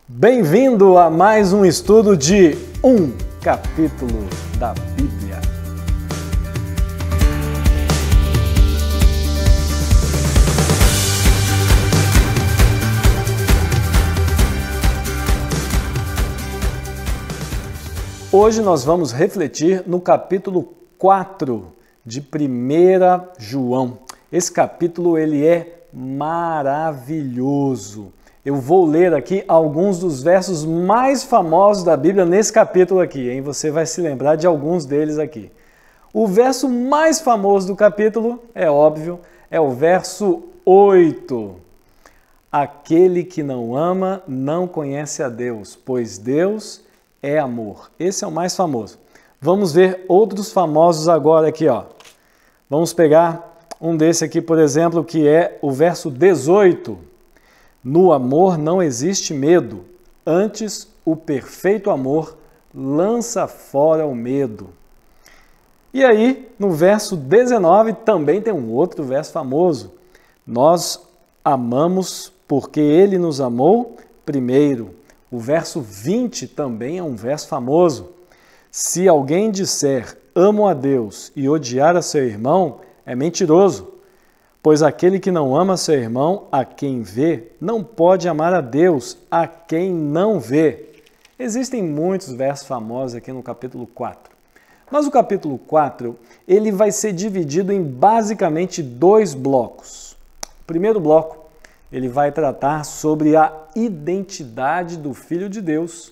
Bem-vindo a mais um estudo de um capítulo da Bíblia. Hoje nós vamos refletir no capítulo 4 de 1 João. Esse capítulo ele é maravilhoso. Eu vou ler aqui alguns dos versos mais famosos da Bíblia nesse capítulo aqui, hein? Você vai se lembrar de alguns deles aqui. O verso mais famoso do capítulo, é óbvio, é o verso 8. Aquele que não ama não conhece a Deus, pois Deus é amor. Esse é o mais famoso. Vamos ver outros famosos agora aqui, ó. Vamos pegar um desse aqui, por exemplo, que é o verso 18. No amor não existe medo, antes o perfeito amor lança fora o medo. E aí, no verso 19, também tem um outro verso famoso. Nós amamos porque ele nos amou primeiro. O verso 20 também é um verso famoso. Se alguém disser amo a Deus e odiar a seu irmão, é mentiroso. Pois aquele que não ama seu irmão, a quem vê, não pode amar a Deus, a quem não vê. Existem muitos versos famosos aqui no capítulo 4. Mas o capítulo 4, ele vai ser dividido em basicamente dois blocos. O primeiro bloco, ele vai tratar sobre a identidade do Filho de Deus.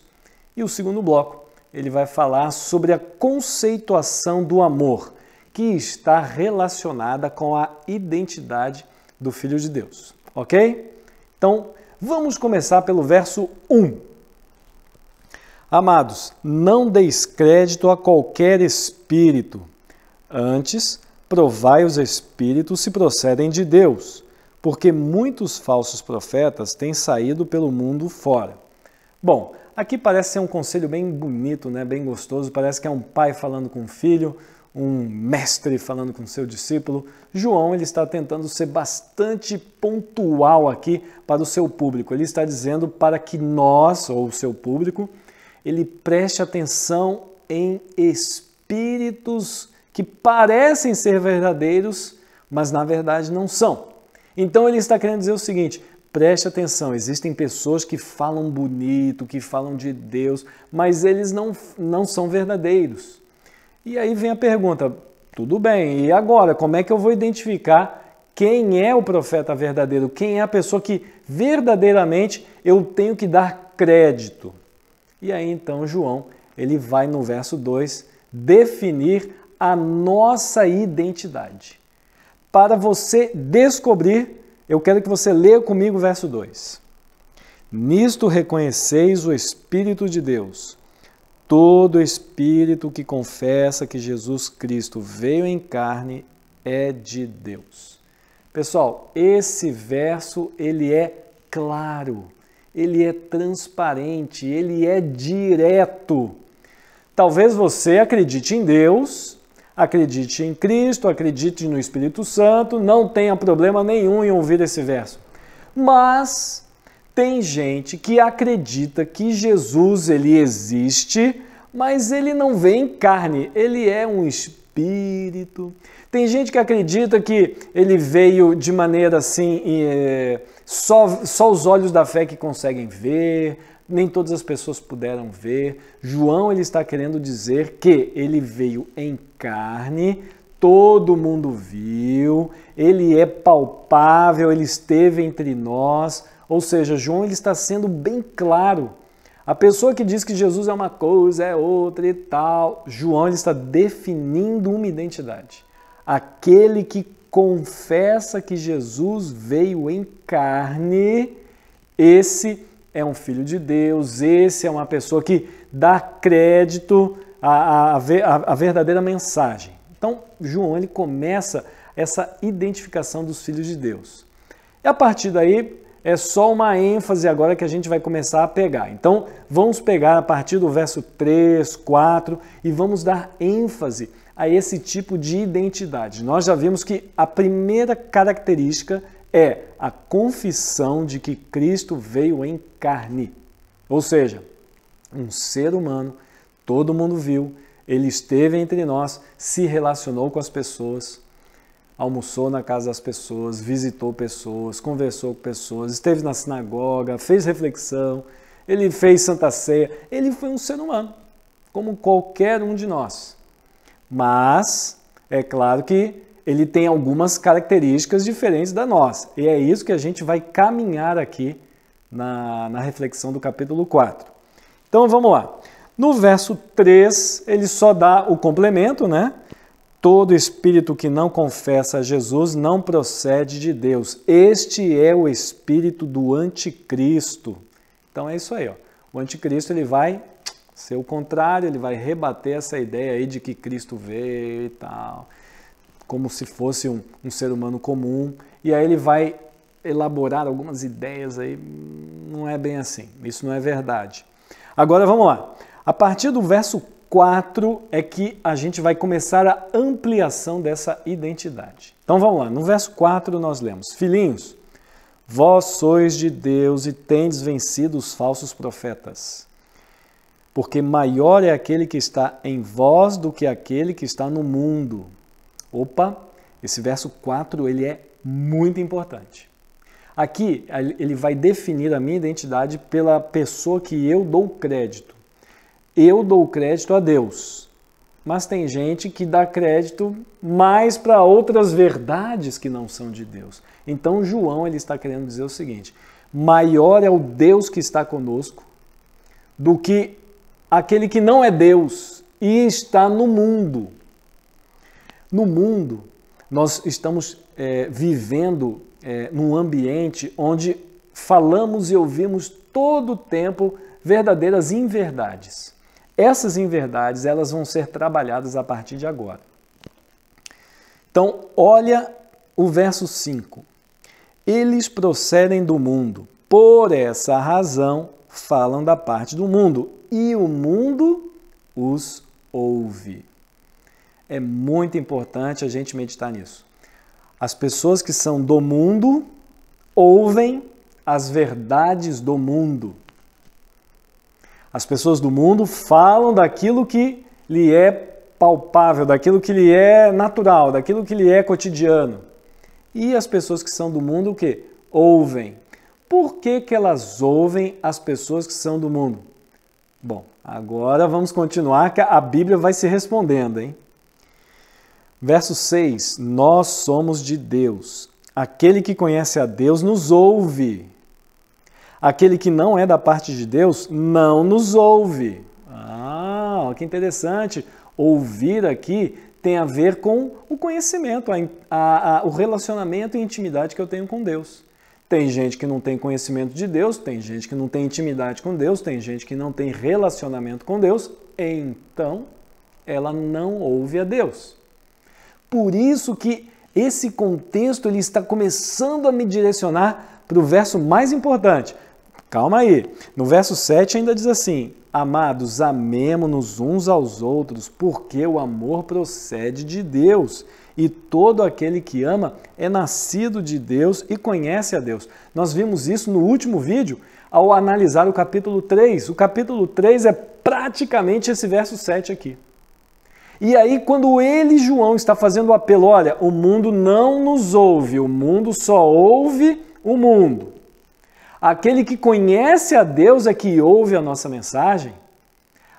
E o segundo bloco, ele vai falar sobre a conceituação do amor, que está relacionada com a identidade do Filho de Deus, ok? Então, vamos começar pelo verso 1. Amados, não deis crédito a qualquer espírito, antes provai os espíritos se procedem de Deus, porque muitos falsos profetas têm saído pelo mundo fora. Bom, aqui parece ser um conselho bem bonito, né? Bem gostoso, parece que é um pai falando com o filho, um mestre falando com seu discípulo. João ele está tentando ser bastante pontual aqui para o seu público. Ele está dizendo para que nós, ou o seu público, ele preste atenção em espíritos que parecem ser verdadeiros, mas na verdade não são. Então ele está querendo dizer o seguinte: preste atenção, existem pessoas que falam bonito, que falam de Deus, mas eles não são verdadeiros. E aí vem a pergunta, tudo bem, e agora como é que eu vou identificar quem é o profeta verdadeiro? Quem é a pessoa que verdadeiramente eu tenho que dar crédito? E aí então João, ele vai no verso 2 definir a nossa identidade. Para você descobrir, eu quero que você leia comigo o verso 2. Nisto reconheceis o Espírito de Deus. Todo espírito que confessa que Jesus Cristo veio em carne é de Deus. Pessoal, esse verso ele é claro, ele é transparente, ele é direto. Talvez você acredite em Deus, acredite em Cristo, acredite no Espírito Santo, não tenha problema nenhum em ouvir esse verso. Mas tem gente que acredita que Jesus ele existe, mas ele não vem em carne, ele é um espírito. Tem gente que acredita que ele veio de maneira assim, só os olhos da fé que conseguem ver, nem todas as pessoas puderam ver. João ele está querendo dizer que ele veio em carne, todo mundo viu, ele é palpável, ele esteve entre nós. Ou seja, João ele está sendo bem claro. A pessoa que diz que Jesus é uma coisa, é outra e tal, João ele está definindo uma identidade. Aquele que confessa que Jesus veio em carne, esse é um filho de Deus, esse é uma pessoa que dá crédito à verdadeira mensagem. Então, João ele começa essa identificação dos filhos de Deus. E a partir daí, é só uma ênfase agora que a gente vai começar a pegar. Então, vamos pegar a partir do verso 3, 4 e vamos dar ênfase a esse tipo de identidade. Nós já vimos que a primeira característica é a confissão de que Cristo veio em carne. Ou seja, um ser humano, todo mundo viu, ele esteve entre nós, se relacionou com as pessoas, almoçou na casa das pessoas, visitou pessoas, conversou com pessoas, esteve na sinagoga, fez reflexão, ele fez Santa Ceia, ele foi um ser humano, como qualquer um de nós. Mas é claro que ele tem algumas características diferentes da nossa, e é isso que a gente vai caminhar aqui na reflexão do capítulo 4. Então vamos lá. No verso 3, ele só dá o complemento, né? Todo espírito que não confessa a Jesus não procede de Deus. Este é o espírito do anticristo. Então é isso aí, ó. O anticristo ele vai ser o contrário, ele vai rebater essa ideia aí de que Cristo veio e tal, como se fosse um ser humano comum. E aí ele vai elaborar algumas ideias aí, não é bem assim, isso não é verdade. Agora vamos lá. A partir do verso 4 é que a gente vai começar a ampliação dessa identidade. Então vamos lá, no verso 4 nós lemos: Filhinhos, vós sois de Deus e tendes vencido os falsos profetas, porque maior é aquele que está em vós do que aquele que está no mundo. Opa, esse verso 4 ele é muito importante. Aqui ele vai definir a minha identidade pela pessoa que eu dou crédito. Eu dou crédito a Deus, mas tem gente que dá crédito mais para outras verdades que não são de Deus. Então João ele está querendo dizer o seguinte: maior é o Deus que está conosco do que aquele que não é Deus e está no mundo. No mundo, nós estamos vivendo num ambiente onde falamos e ouvimos todo o tempo verdadeiras inverdades. Essas inverdades elas vão ser trabalhadas a partir de agora. Então, olha o verso 5. Eles procedem do mundo, por essa razão falam da parte do mundo, e o mundo os ouve. É muito importante a gente meditar nisso. As pessoas que são do mundo ouvem as verdades do mundo. As pessoas do mundo falam daquilo que lhe é palpável, daquilo que lhe é natural, daquilo que lhe é cotidiano. E as pessoas que são do mundo o quê? Ouvem. Por que que elas ouvem as pessoas que são do mundo? Bom, agora vamos continuar que a Bíblia vai se respondendo, hein? Verso 6, nós somos de Deus. Aquele que conhece a Deus nos ouve. Aquele que não é da parte de Deus não nos ouve. Ah, que interessante. Ouvir aqui tem a ver com o conhecimento, o relacionamento e intimidade que eu tenho com Deus. Tem gente que não tem conhecimento de Deus, tem gente que não tem intimidade com Deus, tem gente que não tem relacionamento com Deus, então ela não ouve a Deus. Por isso que esse contexto ele está começando a me direcionar para o verso mais importante. Calma aí. No verso 7 ainda diz assim: Amados, amemo-nos uns aos outros, porque o amor procede de Deus. E todo aquele que ama é nascido de Deus e conhece a Deus. Nós vimos isso no último vídeo ao analisar o capítulo 3. O capítulo 3 é praticamente esse verso 7 aqui. E aí, quando ele, João, está fazendo o apelo, olha, o mundo não nos ouve, o mundo só ouve o mundo. Aquele que conhece a Deus é que ouve a nossa mensagem.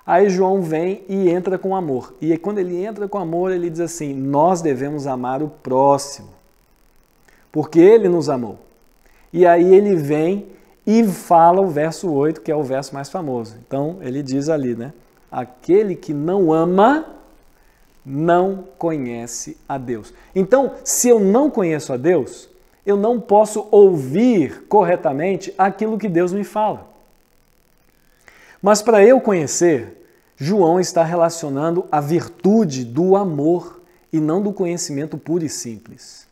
Aí João vem e entra com amor. E aí, quando ele entra com amor, ele diz assim, nós devemos amar o próximo, porque ele nos amou. E aí ele vem e fala o verso 8, que é o verso mais famoso. Então, ele diz ali, né? Aquele que não ama não conhece a Deus. Então, se eu não conheço a Deus, eu não posso ouvir corretamente aquilo que Deus me fala. Mas para eu conhecer, João está relacionando a virtude do amor e não do conhecimento puro e simples.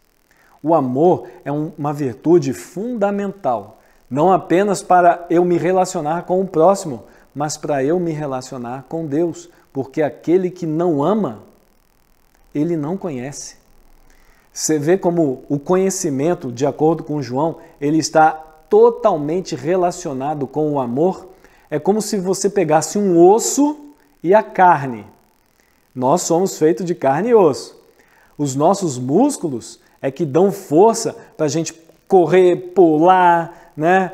O amor é uma virtude fundamental, não apenas para eu me relacionar com o próximo, mas para eu me relacionar com Deus, porque aquele que não ama, ele não conhece. Você vê como o conhecimento, de acordo com João, ele está totalmente relacionado com o amor. É como se você pegasse um osso e a carne. Nós somos feitos de carne e osso. Os nossos músculos é que dão força para a gente correr, pular, né?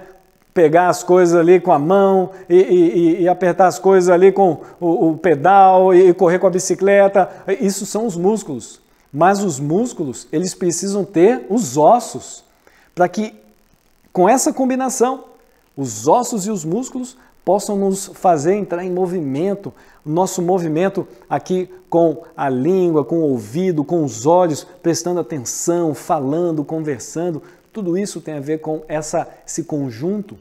Pegar as coisas ali com a mão e apertar as coisas ali com o pedal e correr com a bicicleta. Isso são os músculos. Mas os músculos, eles precisam ter os ossos para que, com essa combinação, os ossos e os músculos possam nos fazer entrar em movimento. O nosso movimento aqui com a língua, com o ouvido, com os olhos, prestando atenção, falando, conversando. Tudo isso tem a ver com esse conjunto.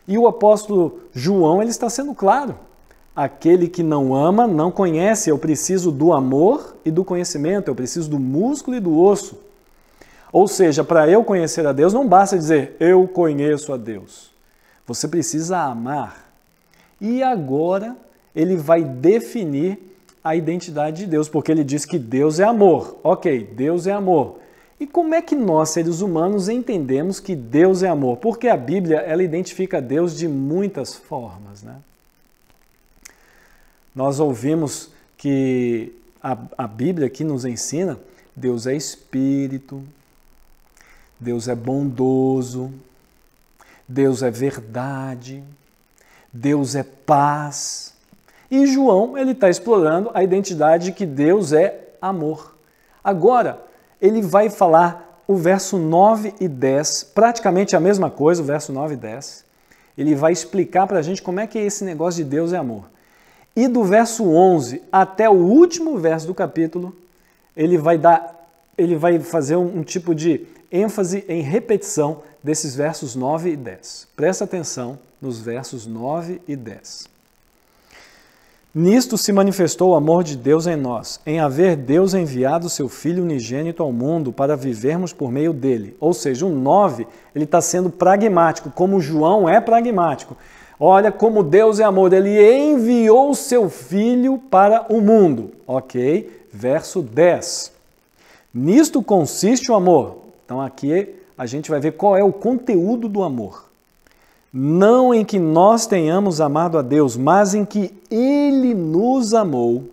E o apóstolo João, ele está sendo claro. Aquele que não ama, não conhece. Eu preciso do amor e do conhecimento. Eu preciso do músculo e do osso. Ou seja, para eu conhecer a Deus, não basta dizer, eu conheço a Deus. Você precisa amar. E agora, ele vai definir a identidade de Deus, porque ele diz que Deus é amor. Ok, Deus é amor. E como é que nós, seres humanos, entendemos que Deus é amor? Porque a Bíblia, ela identifica Deus de muitas formas, né? Nós ouvimos que a Bíblia aqui nos ensina, Deus é Espírito, Deus é bondoso, Deus é verdade, Deus é paz. E João, ele está explorando a identidade de que Deus é amor. Agora, ele vai falar o verso 9 e 10, praticamente a mesma coisa, o verso 9 e 10. Ele vai explicar para a gente como é que esse negócio de Deus é amor. E do verso 11 até o último verso do capítulo, ele vai fazer um tipo de ênfase em repetição desses versos 9 e 10. Presta atenção nos versos 9 e 10. Nisto se manifestou o amor de Deus em nós, em haver Deus enviado seu Filho unigênito ao mundo para vivermos por meio dele. Ou seja, o 9, ele está sendo pragmático, como João é pragmático. Olha como Deus é amor, ele enviou seu Filho para o mundo. Ok? Verso 10. Nisto consiste o amor. Então aqui a gente vai ver qual é o conteúdo do amor. Não em que nós tenhamos amado a Deus, mas em que Ele nos amou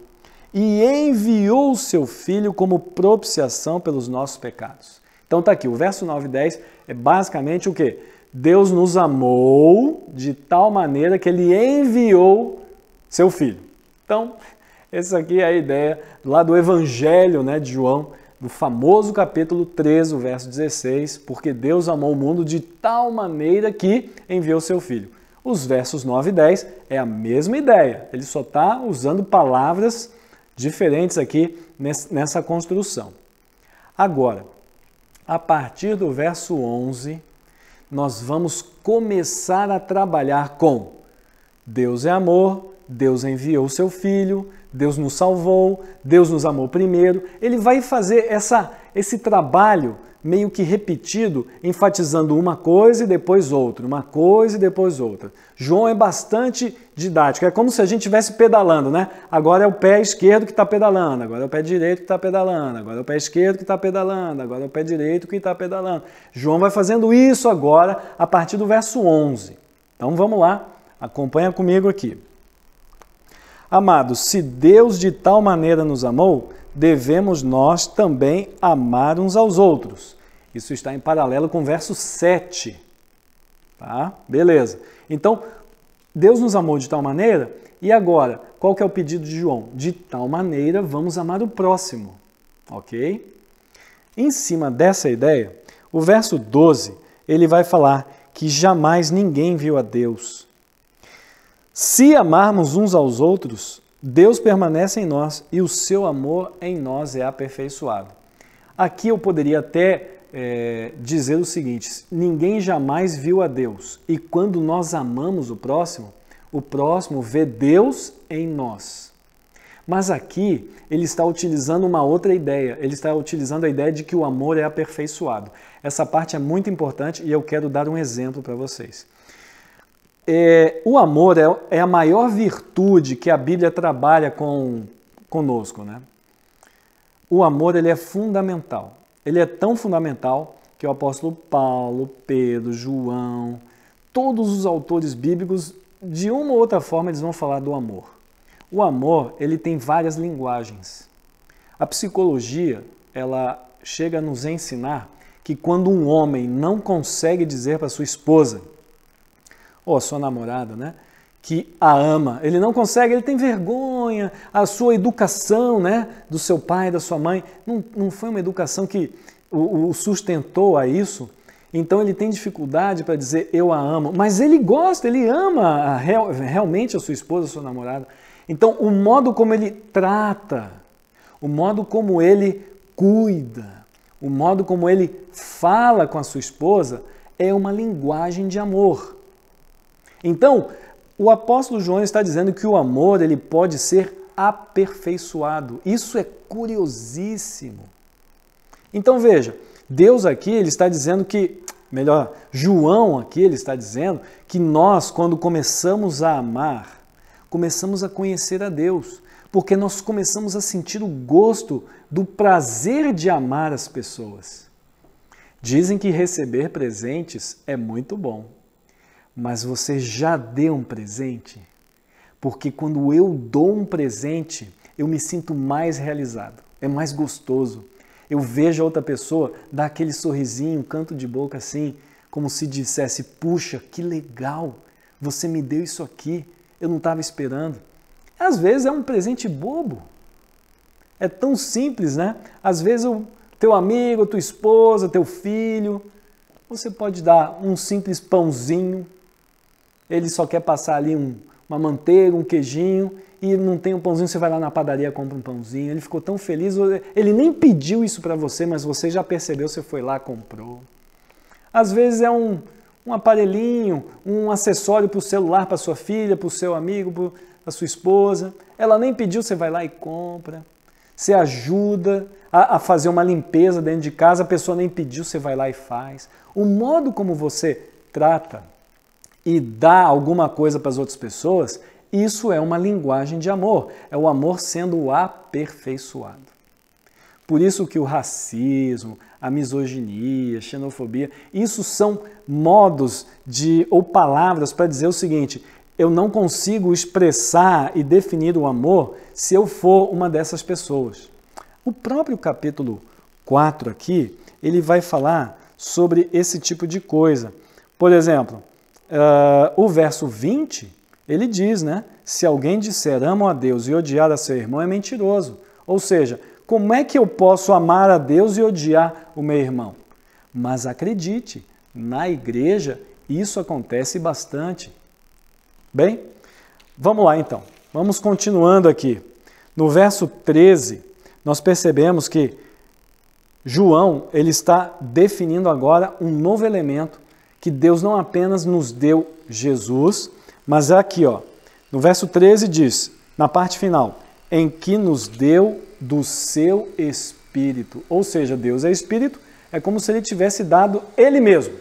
e enviou o seu Filho como propiciação pelos nossos pecados. Então está aqui, o verso 9 e 10 é basicamente o quê? Deus nos amou de tal maneira que Ele enviou seu Filho. Então, essa aqui é a ideia lá do Evangelho, né, de João, no famoso capítulo 13, o verso 16, porque Deus amou o mundo de tal maneira que enviou seu Filho. Os versos 9 e 10 é a mesma ideia, ele só está usando palavras diferentes aqui nessa construção. Agora, a partir do verso 11, nós vamos começar a trabalhar com Deus é amor, Deus enviou o seu Filho, Deus nos salvou, Deus nos amou primeiro. Ele vai fazer esse trabalho meio que repetido, enfatizando uma coisa e depois outra, uma coisa e depois outra. João é bastante didático, é como se a gente estivesse pedalando, né? Agora é o pé esquerdo que está pedalando, agora é o pé direito que está pedalando, agora é o pé esquerdo que está pedalando, agora é o pé direito que está pedalando. João vai fazendo isso agora a partir do verso 11. Então vamos lá, acompanha comigo aqui. Amados, se Deus de tal maneira nos amou, devemos nós também amar uns aos outros. Isso está em paralelo com o verso 7. Tá? Beleza. Então, Deus nos amou de tal maneira, e agora, qual que é o pedido de João? De tal maneira, vamos amar o próximo. Ok? Em cima dessa ideia, o verso 12, ele vai falar que jamais ninguém viu a Deus. Se amarmos uns aos outros, Deus permanece em nós e o seu amor em nós é aperfeiçoado. Aqui eu poderia até dizer o seguinte, ninguém jamais viu a Deus e quando nós amamos o próximo vê Deus em nós. Mas aqui ele está utilizando uma outra ideia, ele está utilizando a ideia de que o amor é aperfeiçoado. Essa parte é muito importante e eu quero dar um exemplo para vocês. O amor é a maior virtude que a Bíblia trabalha conosco, né? O amor ele é fundamental. Ele é tão fundamental que o apóstolo Paulo, Pedro, João, todos os autores bíblicos de uma ou outra forma eles vão falar do amor. O amor, ele tem várias linguagens. A psicologia, ela chega a nos ensinar que quando um homem não consegue dizer para sua esposa, ou a sua namorada, né, que a ama, ele não consegue, ele tem vergonha, a sua educação, né, do seu pai, da sua mãe, não foi uma educação que o sustentou a isso, então ele tem dificuldade para dizer eu a amo, mas ele gosta, ele ama realmente a sua esposa, a sua namorada. Então o modo como ele trata, o modo como ele cuida, o modo como ele fala com a sua esposa é uma linguagem de amor. Então, o apóstolo João está dizendo que o amor ele pode ser aperfeiçoado. Isso é curiosíssimo. Então veja, Deus aqui ele está dizendo que, melhor, João aqui ele está dizendo que nós, quando começamos a amar, começamos a conhecer a Deus, porque nós começamos a sentir o gosto do prazer de amar as pessoas. Dizem que receber presentes é muito bom. Mas você já deu um presente? Porque quando eu dou um presente, eu me sinto mais realizado, é mais gostoso. Eu vejo a outra pessoa dar aquele sorrisinho, um canto de boca assim, como se dissesse, puxa, que legal, você me deu isso aqui, eu não estava esperando. Às vezes é um presente bobo, é tão simples, né? Às vezes o teu amigo, tua esposa, teu filho, você pode dar um simples pãozinho, ele só quer passar ali uma manteiga, um queijinho, e não tem um pãozinho, você vai lá na padaria e compra um pãozinho. Ele ficou tão feliz, ele nem pediu isso para você, mas você já percebeu, você foi lá, comprou. Às vezes é um aparelhinho, um acessório para o celular, para sua filha, para o seu amigo, para a sua esposa. Ela nem pediu, você vai lá e compra. Você ajuda a fazer uma limpeza dentro de casa, a pessoa nem pediu, você vai lá e faz. O modo como você trata e dá alguma coisa para as outras pessoas, isso é uma linguagem de amor, é o amor sendo aperfeiçoado. Por isso que o racismo, a misoginia, a xenofobia, isso são modos ou palavras para dizer o seguinte, eu não consigo expressar e definir o amor se eu for uma dessas pessoas. O próprio capítulo 4 aqui, ele vai falar sobre esse tipo de coisa. Por exemplo, o verso 20, ele diz, né? Se alguém disser amo a Deus e odiar a seu irmão é mentiroso. Ou seja, como é que eu posso amar a Deus e odiar o meu irmão? Mas acredite, na igreja isso acontece bastante. Bem, vamos lá então. Vamos continuando aqui. No verso 13, nós percebemos que João ele está definindo agora um novo elemento que Deus não apenas nos deu Jesus, mas aqui, ó, no verso 13 diz, na parte final, em que nos deu do seu Espírito. Ou seja, Deus é Espírito, é como se Ele tivesse dado Ele mesmo.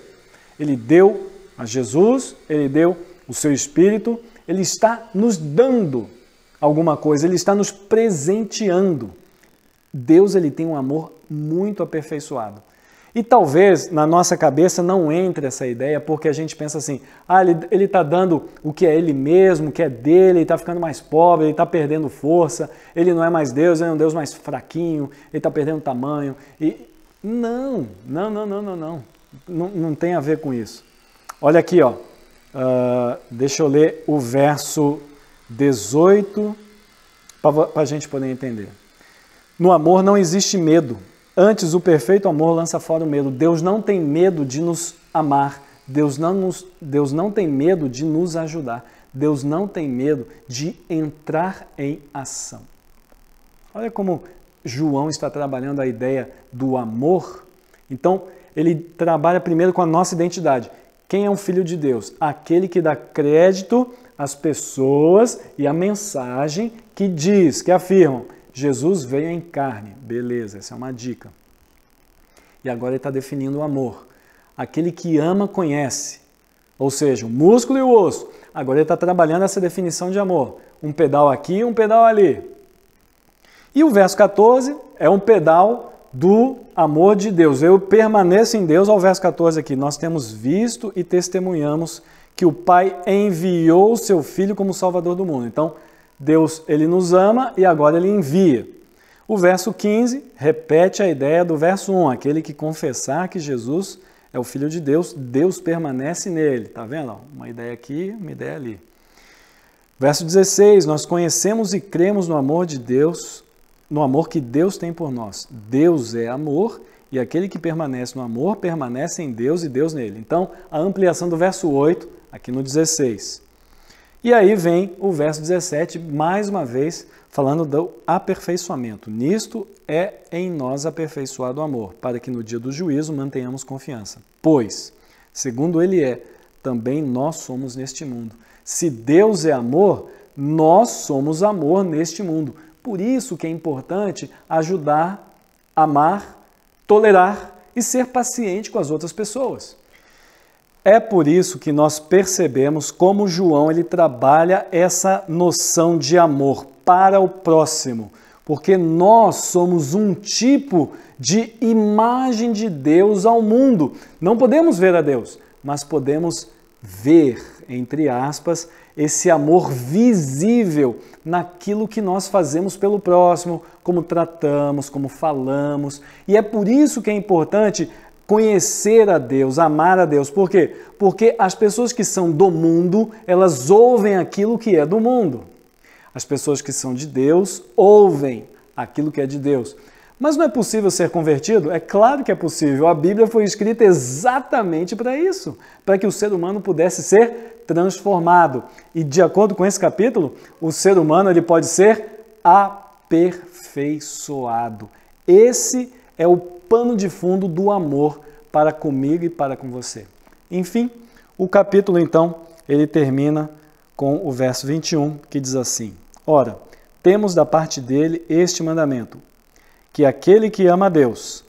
Ele deu a Jesus, Ele deu o seu Espírito, Ele está nos dando alguma coisa, Ele está nos presenteando. Deus ele tem um amor muito aperfeiçoado. E talvez na nossa cabeça não entre essa ideia porque a gente pensa assim, ele está dando o que é ele mesmo, o que é dele, ele está ficando mais pobre, ele está perdendo força, ele não é mais Deus, ele é um Deus mais fraquinho, ele está perdendo tamanho. E não tem a ver com isso. Olha aqui, ó, deixa eu ler o verso 18 para a gente poder entender. No amor não existe medo. Antes, o perfeito amor lança fora o medo. Deus não tem medo de nos amar. Deus não tem medo de nos ajudar. Deus não tem medo de entrar em ação. Olha como João está trabalhando a ideia do amor. Então, ele trabalha primeiro com a nossa identidade. Quem é um filho de Deus? Aquele que dá crédito às pessoas e à mensagem que diz, que afirmam, Jesus veio em carne. Beleza, essa é uma dica. E agora ele está definindo o amor. Aquele que ama, conhece. Ou seja, o músculo e o osso. Agora ele está trabalhando essa definição de amor. Um pedal aqui, um pedal ali. E o verso 14 é um pedal do amor de Deus. Eu permaneço em Deus, ao verso 14 aqui. Nós temos visto e testemunhamos que o Pai enviou o seu Filho como Salvador do mundo. Então, Deus, ele nos ama e agora ele envia. O verso 15 repete a ideia do verso 1, aquele que confessar que Jesus é o Filho de Deus, Deus permanece nele. Tá vendo? Uma ideia aqui, uma ideia ali. Verso 16, nós conhecemos e cremos no amor de Deus, no amor que Deus tem por nós. Deus é amor e aquele que permanece no amor permanece em Deus e Deus nele. Então, a ampliação do verso 8, aqui no 16. E aí vem o verso 17, mais uma vez, falando do aperfeiçoamento. Nisto é em nós aperfeiçoado o amor, para que no dia do juízo mantenhamos confiança. Pois, segundo ele é, também nós somos neste mundo. Se Deus é amor, nós somos amor neste mundo. Por isso que é importante ajudar, amar, tolerar e ser paciente com as outras pessoas. É por isso que nós percebemos como João ele trabalha essa noção de amor para o próximo, porque nós somos um tipo de imagem de Deus ao mundo. Não podemos ver a Deus, mas podemos ver, entre aspas, esse amor visível naquilo que nós fazemos pelo próximo, como tratamos, como falamos. E é por isso que é importante conhecer a Deus, amar a Deus. Por quê? Porque as pessoas que são do mundo, elas ouvem aquilo que é do mundo. As pessoas que são de Deus ouvem aquilo que é de Deus. Mas não é possível ser convertido? É claro que é possível. A Bíblia foi escrita exatamente para isso, para que o ser humano pudesse ser transformado. E de acordo com esse capítulo, o ser humano ele pode ser aperfeiçoado. Esse é o pano de fundo do amor para comigo e para com você. Enfim, o capítulo então, ele termina com o verso 21, que diz assim: Ora, temos da parte dele este mandamento, que aquele que ama a Deus,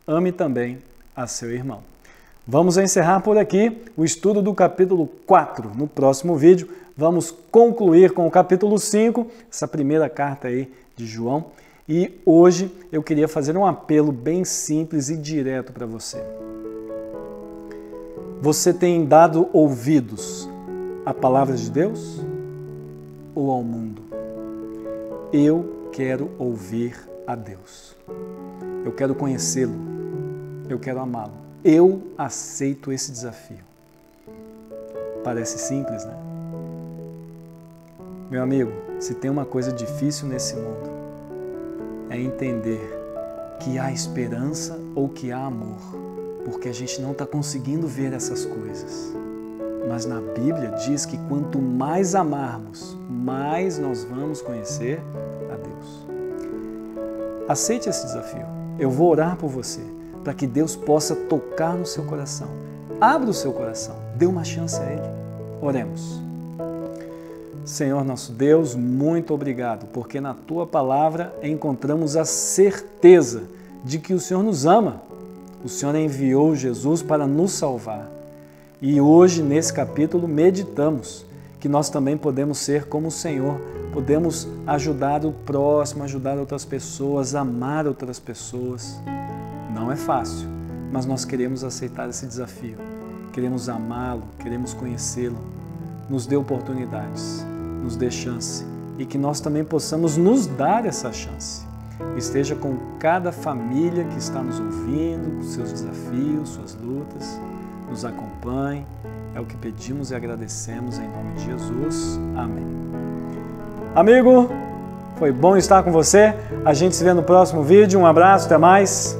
ame também a seu irmão. Vamos encerrar por aqui o estudo do capítulo 4. No próximo vídeo, vamos concluir com o capítulo 5, essa primeira carta aí de João. E hoje eu queria fazer um apelo bem simples e direto para você. Você tem dado ouvidos à palavra de Deus ou ao mundo? Eu quero ouvir a Deus. Eu quero conhecê-lo. Eu quero amá-lo. Eu aceito esse desafio. Parece simples, né? Meu amigo, se tem uma coisa difícil nesse mundo, é entender que há esperança ou que há amor, porque a gente não está conseguindo ver essas coisas. Mas na Bíblia diz que quanto mais amarmos, mais nós vamos conhecer a Deus. Aceite esse desafio. Eu vou orar por você, para que Deus possa tocar no seu coração. Abra o seu coração, dê uma chance a Ele. Oremos. Senhor nosso Deus, muito obrigado, porque na Tua palavra encontramos a certeza de que o Senhor nos ama. O Senhor enviou Jesus para nos salvar. E hoje, nesse capítulo, meditamos que nós também podemos ser como o Senhor, podemos ajudar o próximo, ajudar outras pessoas, amar outras pessoas. Não é fácil, mas nós queremos aceitar esse desafio. Queremos amá-lo, queremos conhecê-lo. Nos dê oportunidades, nos dê chance e que nós também possamos nos dar essa chance. Esteja com cada família que está nos ouvindo, com seus desafios, suas lutas. Nos acompanhe. É o que pedimos e agradecemos em nome de Jesus. Amém. Amigo, foi bom estar com você. A gente se vê no próximo vídeo. Um abraço, até mais.